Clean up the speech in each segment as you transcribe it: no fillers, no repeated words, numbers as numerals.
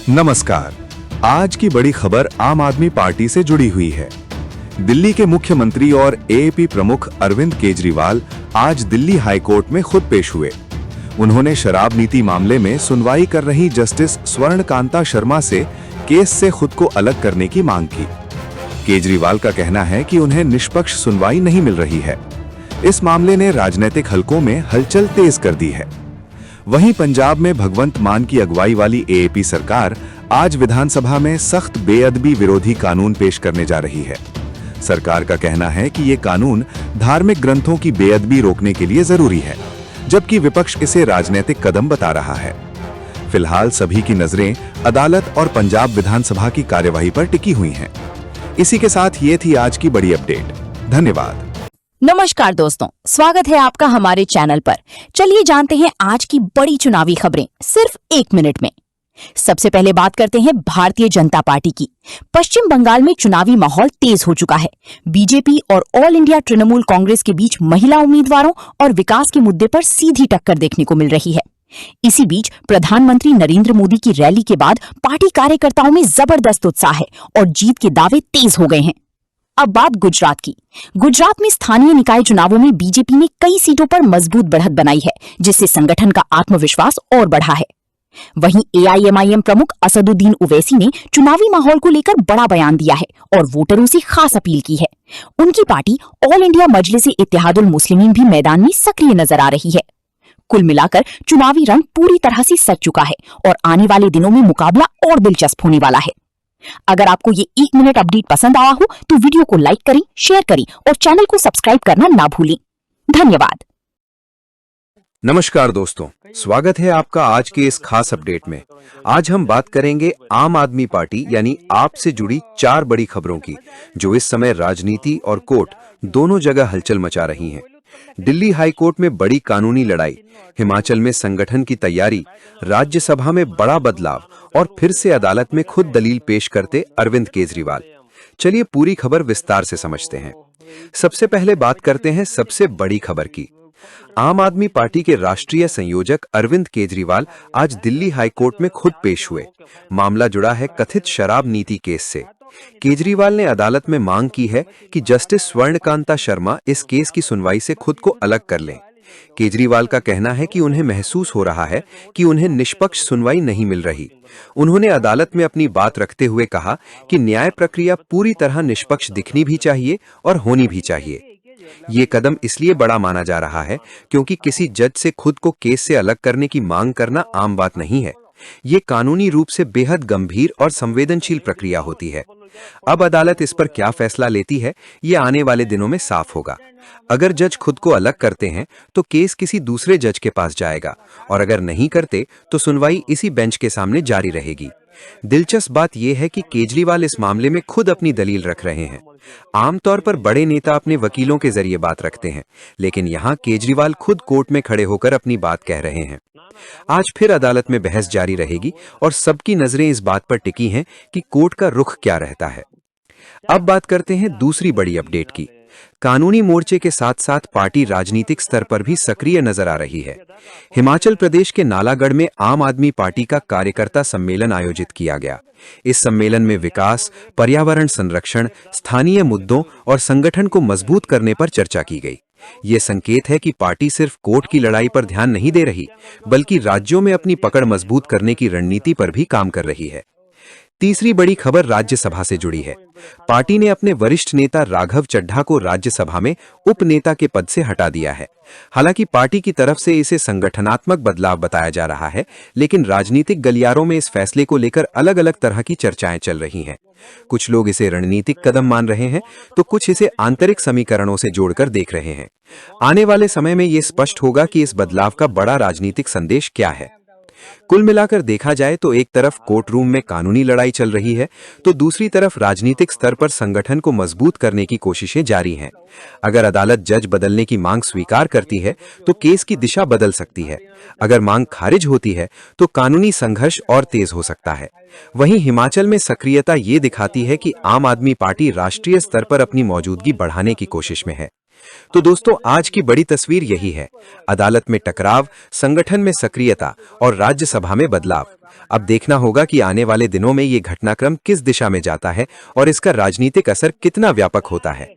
नमस्कार। आज की बड़ी खबर आम आदमी पार्टी से जुड़ी हुई है। दिल्ली के मुख्यमंत्री और एएपी प्रमुख अरविंद केजरीवाल आज दिल्ली हाईकोर्ट में खुद पेश हुए। उन्होंने शराब नीति मामले में सुनवाई कर रही जस्टिस स्वर्णकांता शर्मा से केस से खुद को अलग करने की मांग की। केजरीवाल का कहना है कि उन्हें निष्पक्ष सुनवाई नहीं मिल रही है। इस मामले ने राजनीतिक हलकों में हलचल तेज कर दी है। वहीं पंजाब में भगवंत मान की अगुवाई वाली एएपी सरकार आज विधानसभा में सख्त बेअदबी विरोधी कानून पेश करने जा रही है। सरकार का कहना है कि ये कानून धार्मिक ग्रंथों की बेअदबी रोकने के लिए जरूरी है, जबकि विपक्ष इसे राजनीतिक कदम बता रहा है। फिलहाल सभी की नजरें अदालत और पंजाब विधानसभा की कार्यवाही पर टिकी हुई हैं। इसी के साथ ये थी आज की बड़ी अपडेट। धन्यवाद। नमस्कार दोस्तों, स्वागत है आपका हमारे चैनल पर। चलिए जानते हैं आज की बड़ी चुनावी खबरें सिर्फ 1 मिनट में। सबसे पहले बात करते हैं भारतीय जनता पार्टी की। पश्चिम बंगाल में चुनावी माहौल तेज हो चुका है। बीजेपी और ऑल इंडिया तृणमूल कांग्रेस के बीच महिला उम्मीदवारों और विकास के मुद्दे पर सीधी टक्कर देखने को मिल रही है। इसी बीच प्रधानमंत्री नरेंद्र मोदी की रैली के बाद पार्टी कार्यकर्ताओं में जबरदस्त उत्साह है और जीत के दावे तेज हो गए हैं। अब बात गुजरात की। गुजरात में स्थानीय निकाय चुनावों में बीजेपी ने कई सीटों पर मजबूत बढ़त बनाई है, जिससे संगठन का आत्मविश्वास और बढ़ा है। वहीं एआईएमआईएम प्रमुख असदुद्दीन ओवैसी ने चुनावी माहौल को लेकर बड़ा बयान दिया है और वोटरों से खास अपील की है। उनकी पार्टी ऑल इंडिया मजलिस-ए-इत्तेहादुल मुस्लिमीन भी मैदान में सक्रिय नजर आ रही है। कुल मिलाकर चुनावी रंग पूरी तरह से सज चुका है और आने वाले दिनों में मुकाबला और दिलचस्प होने वाला है। अगर आपको ये 1 मिनट अपडेट पसंद आया हो तो वीडियो को लाइक करें, शेयर करें और चैनल को सब्सक्राइब करना ना भूलें। धन्यवाद। नमस्कार दोस्तों, स्वागत है आपका आज के इस खास अपडेट में। आज हम बात करेंगे आम आदमी पार्टी यानी आप से जुड़ी 4 बड़ी खबरों की, जो इस समय राजनीति और कोर्ट दोनों जगह हलचल मचा रही हैं। दिल्ली हाई कोर्ट में बड़ी कानूनी लड़ाई, हिमाचल में संगठन की तैयारी, राज्यसभा में बड़ा बदलाव और फिर से अदालत में खुद दलील पेश करते अरविंद केजरीवाल। चलिए पूरी खबर विस्तार से समझते हैं। सबसे पहले बात करते हैं सबसे बड़ी खबर की। आम आदमी पार्टी के राष्ट्रीय संयोजक अरविंद केजरीवाल आज दिल्ली हाई कोर्ट में खुद पेश हुए। मामला जुड़ा है कथित शराब नीति केस से। केजरीवाल ने अदालत में मांग की है कि जस्टिस स्वर्णकांता शर्मा इस केस की सुनवाई से खुद को अलग कर लें। केजरीवाल का कहना है कि उन्हें महसूस हो रहा है कि उन्हें निष्पक्ष सुनवाई नहीं मिल रही। उन्होंने अदालत में अपनी बात रखते हुए कहा कि न्याय प्रक्रिया पूरी तरह निष्पक्ष दिखनी भी चाहिए और होनी भी चाहिए। ये कदम इसलिए बड़ा माना जा रहा है क्योंकि किसी जज से खुद को केस से अलग करने की मांग करना आम बात नहीं है। ये कानूनी रूप से बेहद गंभीर और संवेदनशील प्रक्रिया होती है। अब अदालत इस पर क्या फैसला लेती है, ये आने वाले दिनों में साफ होगा। अगर जज खुद को अलग करते हैं तो केस किसी दूसरे जज के पास जाएगा और अगर नहीं करते तो सुनवाई इसी बेंच के सामने जारी रहेगी। दिलचस्प बात यह है कि केजरीवाल इस मामले में खुद अपनी दलील रख रहे हैं। आमतौर पर बड़े नेता अपने वकीलों के जरिए बात रखते हैं, लेकिन यहाँ केजरीवाल खुद कोर्ट में खड़े होकर अपनी बात कह रहे हैं। आज फिर अदालत में बहस जारी रहेगी और सबकी नजरें इस बात पर टिकी हैं कि कोर्ट का रुख क्या रहता है। अब बात करते हैं दूसरी बड़ी अपडेट की। कानूनी मोर्चे के साथ साथ पार्टी राजनीतिक स्तर पर भी सक्रिय नजर आ रही है। हिमाचल प्रदेश के नालागढ़ में आम आदमी पार्टी का कार्यकर्ता सम्मेलन आयोजित किया गया। इस सम्मेलन में विकास, पर्यावरण संरक्षण, स्थानीय मुद्दों और संगठन को मजबूत करने पर चर्चा की गई। ये संकेत है कि पार्टी सिर्फ कोर्ट की लड़ाई पर ध्यान नहीं दे रही, बल्कि राज्यों में अपनी पकड़ मजबूत करने की रणनीति पर भी काम कर रही है। तीसरी बड़ी खबर राज्यसभा से जुड़ी है। पार्टी ने अपने वरिष्ठ नेता राघव चड्ढा को राज्यसभा में उपनेता के पद से हटा दिया है। हालांकि पार्टी की तरफ से इसे संगठनात्मक बदलाव बताया जा रहा है, लेकिन राजनीतिक गलियारों में इस फैसले को लेकर अलग अलग तरह की चर्चाएं चल रही हैं। कुछ लोग इसे रणनीतिक कदम मान रहे हैं तो कुछ इसे आंतरिक समीकरणों से जोड़कर देख रहे हैं। आने वाले समय में यह स्पष्ट होगा कि इस बदलाव का बड़ा राजनीतिक संदेश क्या है। कुल मिलाकर देखा जाए तो एक तरफ कोर्ट रूम में कानूनी लड़ाई चल रही है, तो दूसरी तरफ राजनीतिक स्तर पर संगठन को मजबूत करने की कोशिशें जारी हैं। अगर अदालत जज बदलने की मांग स्वीकार करती है तो केस की दिशा बदल सकती है। अगर मांग खारिज होती है तो कानूनी संघर्ष और तेज हो सकता है। वहीं हिमाचल में सक्रियता ये दिखाती है कि आम आदमी पार्टी राष्ट्रीय स्तर पर अपनी मौजूदगी बढ़ाने की कोशिश में है। तो दोस्तों, आज की बड़ी तस्वीर यही है। अदालत में टकराव, संगठन में सक्रियता और राज्यसभा में बदलाव। अब देखना होगा कि आने वाले दिनों में ये घटनाक्रम किस दिशा में जाता है और इसका राजनीतिक असर कितना व्यापक होता है।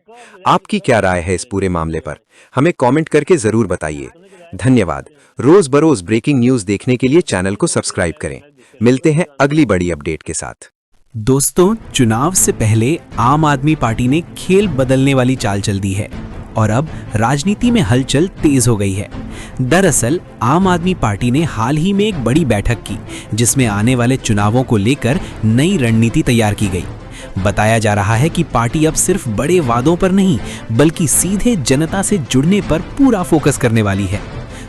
आपकी क्या राय है इस पूरे मामले पर? हमें कमेंट करके जरूर बताइए। धन्यवाद। रोज बरोज ब्रेकिंग न्यूज देखने के लिए चैनल को सब्सक्राइब करें। मिलते हैं अगली बड़ी अपडेट के साथ। दोस्तों, चुनाव से पहले आम आदमी पार्टी ने खेल बदलने वाली चाल चल दी है और अब राजनीति में हलचल तेज हो गई है। दरअसल आम आदमी पार्टी ने हाल ही में एक बड़ी बैठक की, जिसमें आने वाले चुनावों को लेकर नई रणनीति तैयार की गई। बताया जा रहा है कि पार्टी अब सिर्फ बड़े वादों पर नहीं, बल्कि सीधे जनता से जुड़ने पर पूरा फोकस करने वाली है।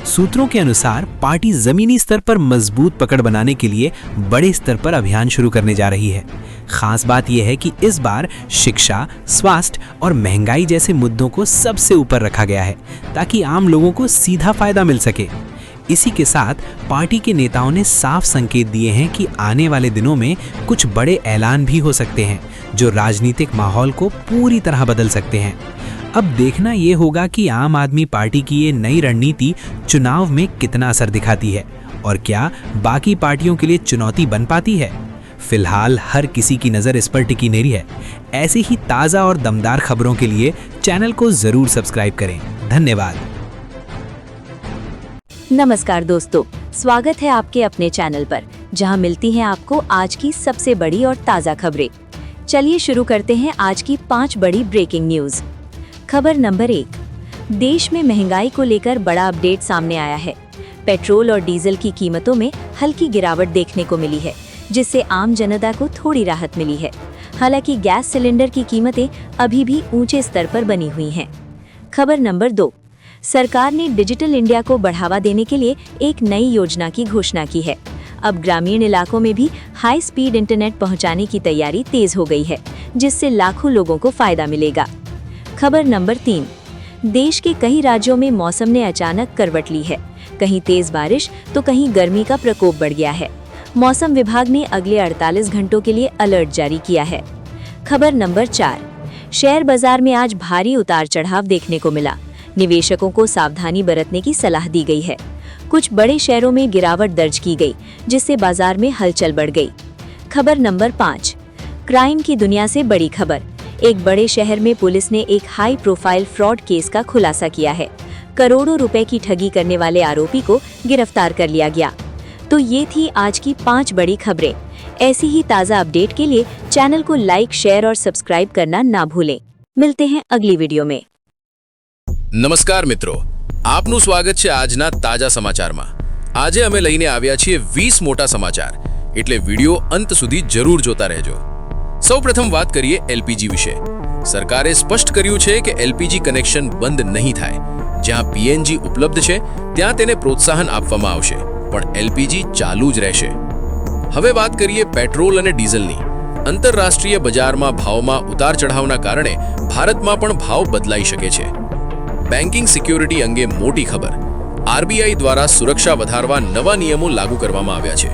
सूत्रों के अनुसार पार्टी जमीनी स्तर पर मजबूत पकड़ बनाने के लिए बड़े स्तर पर अभियान शुरू करने जा रही है। खास बात यह है कि इस बार शिक्षा, स्वास्थ्य और महंगाई जैसे मुद्दों को सबसे ऊपर रखा गया है, ताकि आम लोगों को सीधा फायदा मिल सके। इसी के साथ पार्टी के नेताओं ने साफ संकेत दिए हैं कि आने वाले दिनों में कुछ बड़े ऐलान भी हो सकते हैं, जो राजनीतिक माहौल को पूरी तरह बदल सकते हैं। अब देखना ये होगा कि आम आदमी पार्टी की ये नई रणनीति चुनाव में कितना असर दिखाती है और क्या बाकी पार्टियों के लिए चुनौती बन पाती है। फिलहाल हर किसी की नज़र इस पर टिकी नहीं है। ऐसी ही ताज़ा और दमदार खबरों के लिए चैनल को जरूर सब्सक्राइब करें। धन्यवाद। नमस्कार दोस्तों, स्वागत है आपके अपने चैनल पर, जहां मिलती हैं आपको आज की सबसे बड़ी और ताज़ा खबरें। चलिए शुरू करते हैं आज की 5 बड़ी ब्रेकिंग न्यूज़। खबर नंबर 1, देश में महंगाई को लेकर बड़ा अपडेट सामने आया है। पेट्रोल और डीजल की कीमतों में हल्की गिरावट देखने को मिली है, जिससे आम जनता को थोड़ी राहत मिली है। हालांकि गैस सिलेंडर की कीमतें अभी भी ऊंचे स्तर पर बनी हुई हैं। खबर नंबर 2, सरकार ने डिजिटल इंडिया को बढ़ावा देने के लिए एक नई योजना की घोषणा की है। अब ग्रामीण इलाकों में भी हाई स्पीड इंटरनेट पहुंचाने की तैयारी तेज हो गई है, जिससे लाखों लोगों को फायदा मिलेगा। खबर नंबर 3, देश के कई राज्यों में मौसम ने अचानक करवट ली है। कहीं तेज बारिश तो कहीं गर्मी का प्रकोप बढ़ गया है। मौसम विभाग ने अगले 48 घंटों के लिए अलर्ट जारी किया है। खबर नंबर 4, शेयर बाजार में आज भारी उतार चढ़ाव देखने को मिला। निवेशकों को सावधानी बरतने की सलाह दी गई है। कुछ बड़े शेयरों में गिरावट दर्ज की गई, जिससे बाजार में हलचल बढ़ गई। खबर नंबर 5, क्राइम की दुनिया से बड़ी खबर। एक बड़े शहर में पुलिस ने एक हाई प्रोफाइल फ्रॉड केस का खुलासा किया है। करोड़ों रुपए की ठगी करने वाले आरोपी को गिरफ्तार कर लिया गया। तो ये थी आज की 5 बड़ी खबरें। ऐसी ही ताज़ा अपडेट के लिए चैनल को लाइक, शेयर और सब्सक्राइब करना ना भूलें। मिलते हैं अगली वीडियो में। નમસ્કાર મિત્રો, આપનું સ્વાગત છે આજના તાજા સમાચારમાં। આજે અમે લઈને આવ્યા છીએ 20 મોટા સમાચાર, એટલે વિડિયો અંત સુધી જરૂર જોતા રહેજો। સૌપ્રથમ વાત કરીએ એલપીજી વિશે। સરકારે સ્પષ્ટ કર્યું છે કે એલપીજી કનેક્શન બંધ નહીં થાય। જ્યાં પીએનજી ઉપલબ્ધ છે ત્યાં તેને પ્રોત્સાહન આપવામાં આવશે, પણ એલપીજી ચાલુ જ રહેશે। હવે વાત કરીએ પેટ્રોલ અને ડીઝલની। આંતરરાષ્ટ્રીય બજારમાં ભાવમાં ઉતાર ચઢાવના કારણે ભારતમાં પણ ભાવ બદલાઈ શકે છે। બેન્કિંગ સિક્યોરિટી અંગે મોટી ખબર। આરબીઆઈ દ્વારા સુરક્ષા વધારવા નવા નિયમો લાગુ કરવામાં આવ્યા છે।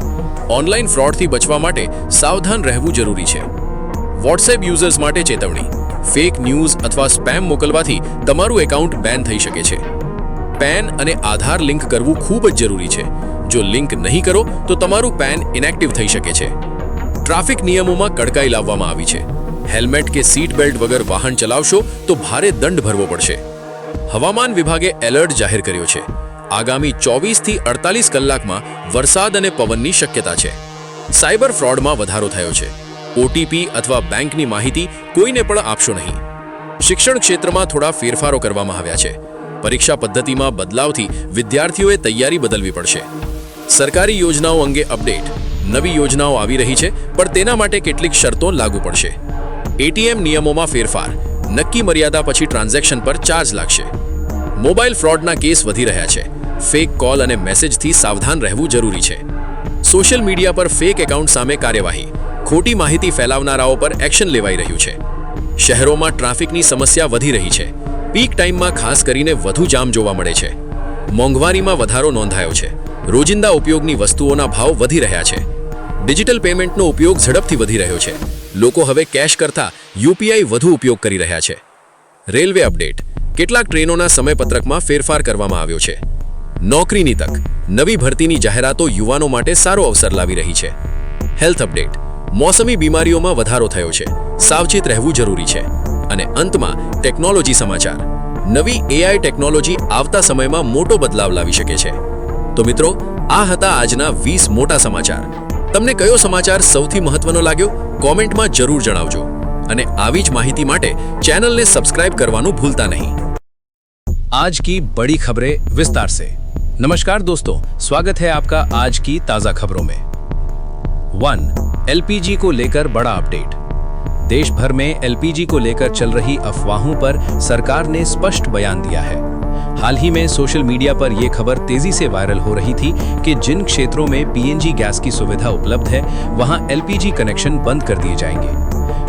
ઓનલાઈન ફ્રોડથી બચવા માટે સાવધાન રહેવું જરૂરી છે। વોટ્સએપ યુઝર્સ માટે ચેતવણી। ફેક ન્યૂઝ અથવા સ્પેમ મોકલવાથી તમારું એકાઉન્ટ બેન થઈ શકે છે। પેન અને આધાર લિંક કરવું ખૂબ જ જરૂરી છે। જો લિંક નહીં કરો તો તમારું પેન ઇનેક્ટિવ થઈ શકે છે। ટ્રાફિક નિયમોમાં કડકાઈ લાવવામાં આવી છે। હેલ્મેટ કે સીટ બેલ્ટ વગર વાહન ચલાવશો તો ભારે દંડ ભરવો પડશે। હવામાન વિભાગે એલર્ટ જાહેર કર્યો છે। આગામી 24 થી 48 કલાકમાં વરસાદ અને પવનની શક્યતા છે। સાયબર ફ્રોડમાં વધારો થયો છે। ઓટીપી અથવા બેંકની માહિતી કોઈને પણ આપશો નહીં। શિક્ષણ ક્ષેત્રમાં થોડા ફેરફારો કરવામાં આવ્યા છે। પરીક્ષા પદ્ધતિમાં બદલાવથી વિદ્યાર્થીઓએ તૈયારી બદલવી પડશે। સરકારી યોજનાઓ અંગે અપડેટ। નવી યોજનાઓ આવી રહી છે, પણ તેના માટે કેટલીક શરતો લાગુ પડશે। એટીએમ નિયમોમાં ફેરફાર। નક્કી મર્યાદા પછી ટ્રાન્ઝેક્શન પર ચાર્જ લાગશે। મોબાઈલ ફ્રોડના કેસ વધી રહ્યા છે। ફેક કોલ અને મેસેજથી સાવધાન રહેવું જરૂરી છે। સોશિયલ મીડિયા પર ફેક એકાઉન્ટ સામે કાર્યવાહી। ખોટી માહિતી ફેલાવનારાઓ પર એક્શન લેવાઈ રહ્યું છે। શહેરોમાં ટ્રાફિકની સમસ્યા વધી રહી છે। પીક ટાઈમમાં ખાસ કરીને વધુ જામ જોવા મળે છે। મોંઘવારીમાં વધારો નોંધાયો છે। રોજિંદા ઉપયોગની વસ્તુઓના ભાવ વધી રહ્યા છે। ડિજિટલ પેમેન્ટનો ઉપયોગ ઝડપથી વધી રહ્યો છે। લોકો હવે કેશ કરતાં યુપીઆઈ વધુ ઉપયોગ કરી રહ્યા છે। Railway update. કેટલાક ટ્રેનોના સમયપત્રકમાં ફેરફાર કરવામાં આવ્યો છે. નોકરીની તક, નવી ભરતીની જાહેરાતો યુવાનો માટે સારો અવસર લાવી રહી છે. હેલ્થ અપડેટ, મોસમી બીમારીઓમાં વધારો થયો છે, સાવચેત રહેવું જરૂરી છે. અને અંતમાં ટેકનોલોજી સમાચાર, નવી AI ટેકનોલોજી આવતા સમયમાં મોટો બદલાવ લાવી શકે છે. તો મિત્રો, આ હતા આજના 20 મોટા સમાચાર. તમને કયો સમાચાર સૌથી મહત્વનો લાગ્યો કોમેન્ટમાં જરૂર જણાવજો. અને આવી જ માહિતી માટે ચેનલને સબસ્ક્રાઇબ કરવાનું ભૂલતા નહીં. आज की बड़ी खबरें विस्तार से. नमस्कार दोस्तों, स्वागत है आपका आज की ताजा खबरों में. 1. LPG को लेकर बड़ा अपडेट. देश भर में LPG को लेकर चल रही अफवाहों पर सरकार ने स्पष्ट बयान दिया है. हाल ही में सोशल मीडिया पर यह खबर तेजी से वायरल हो रही थी कि जिन क्षेत्रों में PNG गैस की सुविधा उपलब्ध है वहां LPG कनेक्शन बंद कर दिए जाएंगे.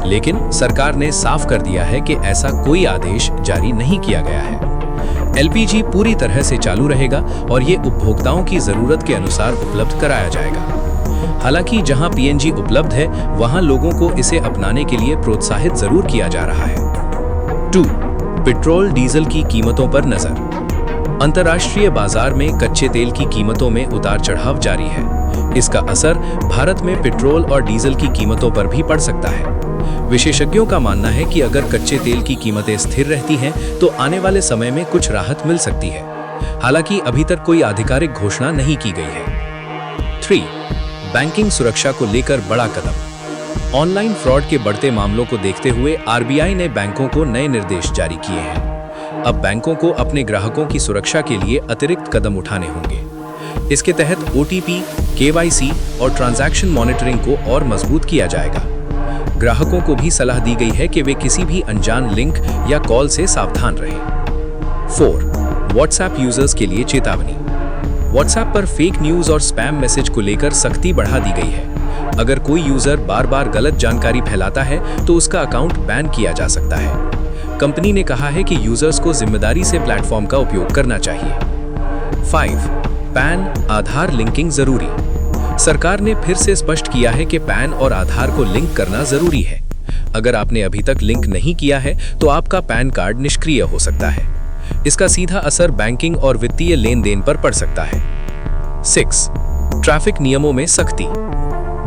लेकिन सरकार ने साफ कर दिया है कि ऐसा कोई आदेश जारी नहीं किया गया है. LPG पूरी तरह से चालू रहेगा और ये उपभोक्ताओं की जरूरत के अनुसार उपलब्ध कराया जाएगा. हालांकि जहां PNG उपलब्ध है वहां लोगों को इसे अपनाने के लिए प्रोत्साहित जरूर किया जा रहा है. 2. पेट्रोल डीजल की कीमतों पर नजर. अंतर्राष्ट्रीय बाजार में कच्चे तेल की कीमतों में उतार चढ़ाव जारी है. इसका असर भारत में पेट्रोल और डीजल की कीमतों पर भी पड़ सकता है. विशेषज्ञों का मानना है कि अगर कच्चे तेल की कीमतें स्थिर रहती हैं तो आने वाले समय में कुछ राहत मिल सकती है. हालांकि अभी तक कोई आधिकारिक घोषणा नहीं की गई है. 3. बैंकिंग सुरक्षा को लेकर बड़ा कदम. ऑनलाइन फ्रॉड के बढ़ते मामलों को देखते हुए RBI ने बैंकों को नए निर्देश जारी किए हैं. अब बैंकों को अपने ग्राहकों की सुरक्षा के लिए अतिरिक्त कदम उठाने होंगे. इसके तहत OTP, KYC और ट्रांजैक्शन मॉनिटरिंग को और मजबूत किया जाएगा. ग्राहकों को भी सलाह दी गई है कि वे किसी भी अनजान लिंक या कॉल से सावधान रहें. 4. व्हाट्सएप यूजर्स के लिए चेतावनी. व्हाट्सएप पर फेक न्यूज और स्पैम मैसेज को लेकर सख्ती बढ़ा दी गई है. अगर कोई यूजर बार बार गलत जानकारी फैलाता है तो उसका अकाउंट बैन किया जा सकता है. कंपनी ने कहा है कि यूजर्स को जिम्मेदारी से प्लेटफॉर्म का उपयोग करना चाहिए. 5. पैन आधार लिंकिंग जरूरी. सरकार ने फिर से स्पष्ट किया है कि पैन और आधार को लिंक करना जरूरी है. अगर आपने अभी तक लिंक नहीं किया है तो आपका पैन कार्ड निष्क्रिय हो सकता है. इसका सीधा असर बैंकिंग और वित्तीय लेन देन पर पड़ सकता है. 6. ट्रैफिक नियमों में सख्ती.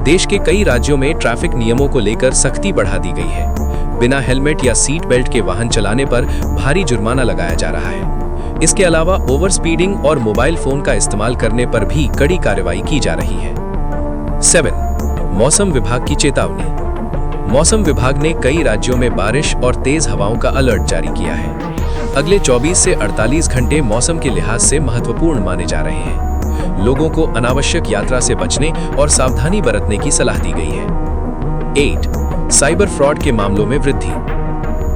देश के कई राज्यों में ट्रैफिक नियमों को लेकर सख्ती बढ़ा दी गई है. बिना हेलमेट या सीट बेल्ट के वाहन चलाने पर भारी जुर्माना लगाया जा रहा है. इसके अलावा ओवर स्पीडिंग और मोबाइल फोन का इस्तेमाल करने पर भी कड़ी कार्रवाई की जा रही है. 7. मौसम विभाग की चेतावनी. मौसम विभाग ने कई राज्यों में बारिश और तेज हवाओं का अलर्ट जारी किया है. अगले 24 से 48 घंटे मौसम के लिहाज से महत्वपूर्ण माने जा रहे हैं. लोगों को अनावश्यक यात्रा से बचने और सावधानी बरतने की सलाह दी गई है. 8. साइबर फ्रॉड के मामलों में वृद्धि.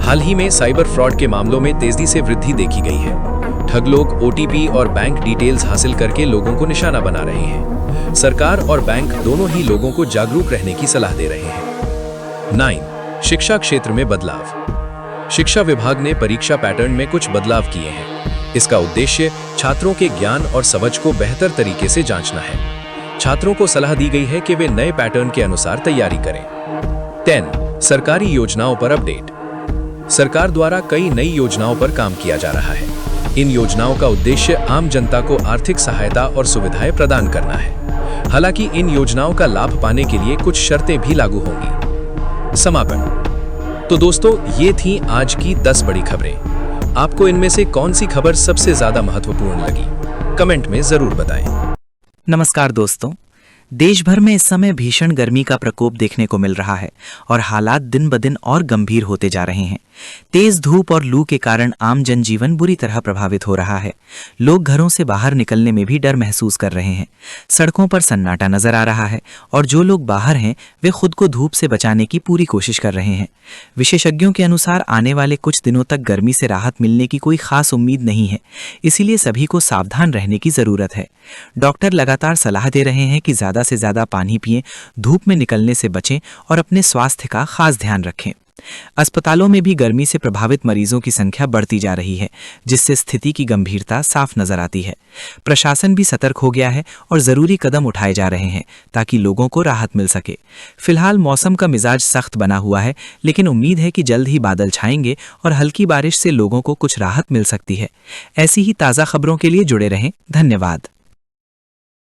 हाल ही में साइबर फ्रॉड के मामलों में तेजी से वृद्धि देखी गई है. ठग लोग OTP और बैंक डिटेल्स हासिल करके लोगों को निशाना बना रहे हैं. सरकार और बैंक दोनों ही लोगों को जागरूक रहने की सलाह दे रहे हैं. 9. शिक्षा क्षेत्र में बदलाव. शिक्षा विभाग ने परीक्षा पैटर्न में कुछ बदलाव किए हैं. इसका उद्देश्य छात्रों के ज्ञान और समझ को बेहतर तरीके से जांचना है. छात्रों को सलाह दी गई है कि वे नए पैटर्न के अनुसार तैयारी करें. 10. सरकारी योजनाओं पर अपडेट. सरकार द्वारा कई नई योजनाओं पर काम किया जा रहा है. इन योजनाओं का उद्देश्य आम जनता को आर्थिक सहायता और सुविधाएं प्रदान करना है. हालांकि इन योजनाओं का लाभ पाने के लिए कुछ शर्तें भी लागू होंगी. समापन. तो दोस्तों, ये थी आज की 10 बड़ी खबरें. आपको इनमें से कौन सी खबर सबसे ज्यादा महत्वपूर्ण लगी? कमेंट में जरूर बताएं. नमस्कार दोस्तों, देश भर में इस समय भीषण गर्मी का प्रकोप देखने को मिल रहा है और हालात दिन ब दिन और गंभीर होते जा रहे हैं. तेज धूप और लू के कारण आम जनजीवन बुरी तरह प्रभावित हो रहा है. लोग घरों से बाहर निकलने में भी डर महसूस कर रहे हैं. सड़कों पर सन्नाटा नजर आ रहा है और जो लोग बाहर हैं वे खुद को धूप से बचाने की पूरी कोशिश कर रहे हैं. विशेषज्ञों के अनुसार आने वाले कुछ दिनों तक गर्मी से राहत मिलने की कोई खास उम्मीद नहीं है. इसीलिए सभी को सावधान रहने की जरूरत है. डॉक्टर लगातार सलाह दे रहे हैं कि ज्यादा से ज्यादा पानी पिएं, धूप में निकलने से बचें और अपने स्वास्थ्य का खास ध्यान रखें. अस्पतालों में भी गर्मी से प्रभावित मरीजों की संख्या बढ़ती जा रही है, जिससे स्थिति की गंभीरता साफ नजर आती है। प्रशासन भी सतर्क हो गया है और जरूरी कदम उठाए जा रहे हैं ताकि लोगों को राहत मिल सके। फिलहाल मौसम का मिजाज सख्त बना हुआ है, लेकिन उम्मीद है कि जल्द ही बादल छाएंगे और हल्की बारिश से लोगों को कुछ राहत मिल सकती है। ऐसी ही ताज़ा खबरों के लिए जुड़े रहें। धन्यवाद।